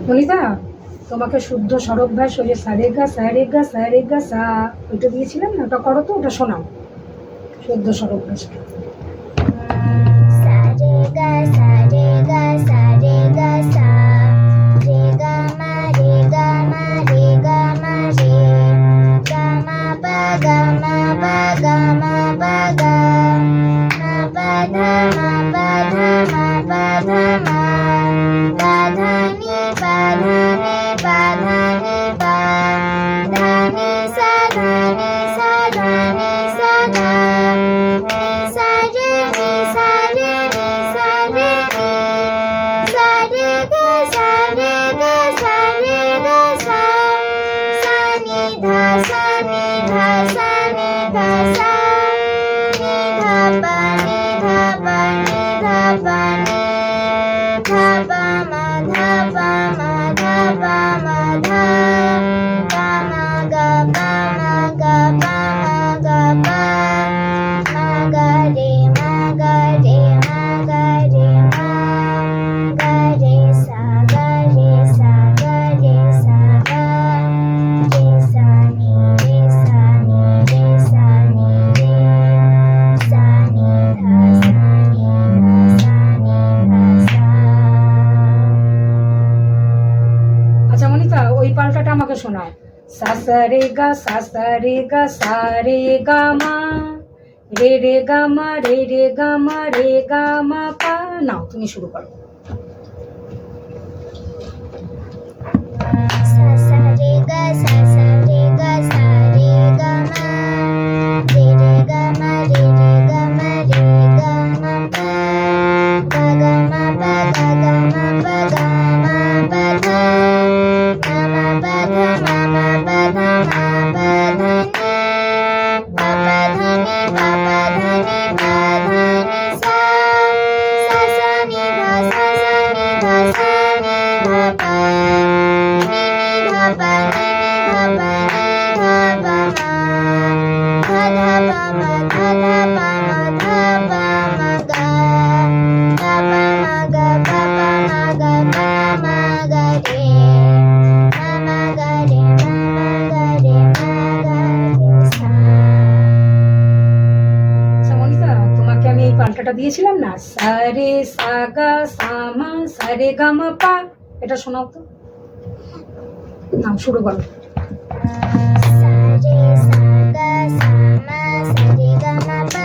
মনিতা, তোমাকে শুদ্ধ স্বরভ্যাস ওই যে সারে গা সারে গা সারে গা সা ওইটা দিয়েছিলাম না, ওটা করো তো, ওটা শোনাও শুদ্ধ স্বরভ্যাসটা। সারে গা সারে গা সারে গা সা রে গা মা রে গা মা রে গা মা রে গা মা পা গা মা পা গা মা পা গা মা পা ধা মা পা ধা মা পা ধা মা পা ধা নি পা ধা নি পা ধা নি পা ধা নি সা ধা নি সা ধা নি সা ধা নি সা রে নি সা রে নি সা রে নি সা রে গা সা রে গা সা রে গা সা সা নি ধা সা নি ধা সা নি ধা সা নি ধা পা নি ধা পা নি ধা পা নি ধা পা মা ধা পা মা ধা পা মা ধা পা মা গা পা মা গা পা মা গা পা মা গা রে মা গা রে মা গা রে মা গা রে সা গা রে সা গা রে সা গা রে সা নি রে সা নি রে সা নি রে সা নি ধা সা নি ধা সা নি ধা সা। আচ্ছা মনিতা, ওই পাল্টাটা আমাকে শোনাও। সা সা রে গা সা সা রে গা সা রে গা মা রে রে গা মা রে রে গা মা রে গা মা পা। নাও তুমি শুরু করো। सा सा रे गा सा सा रे गा सा रे गा मा रे रे गा मा रे रे गा मा रे गा मा पा गा मा पा गा मा पा गा मा पा धा मा पा धा मा पा धा मा पा धा नी पा पा धा नी पा पा धा नी पा धा नी सा सा सा नी धा सा सा नी धा सा नी धा पा नी नी धा पा नी नी धा पा नी धा पा मा धा धा पा मा धा धा पा मा धा पा मा गा गा पा मा गा पा पा मा गा पा मा गा रे मा गा रे मा गा রে সা। আচ্ছা মনিতা, তোমাকে আমি এই পাল্টাটা দিয়েছিলাম না, সা রে সা গা সা মা সা রে গা মা পা, এটা শোনাও তো। নাও শুরু করো। सा रे सा गा सा मा सा रे गा मा पा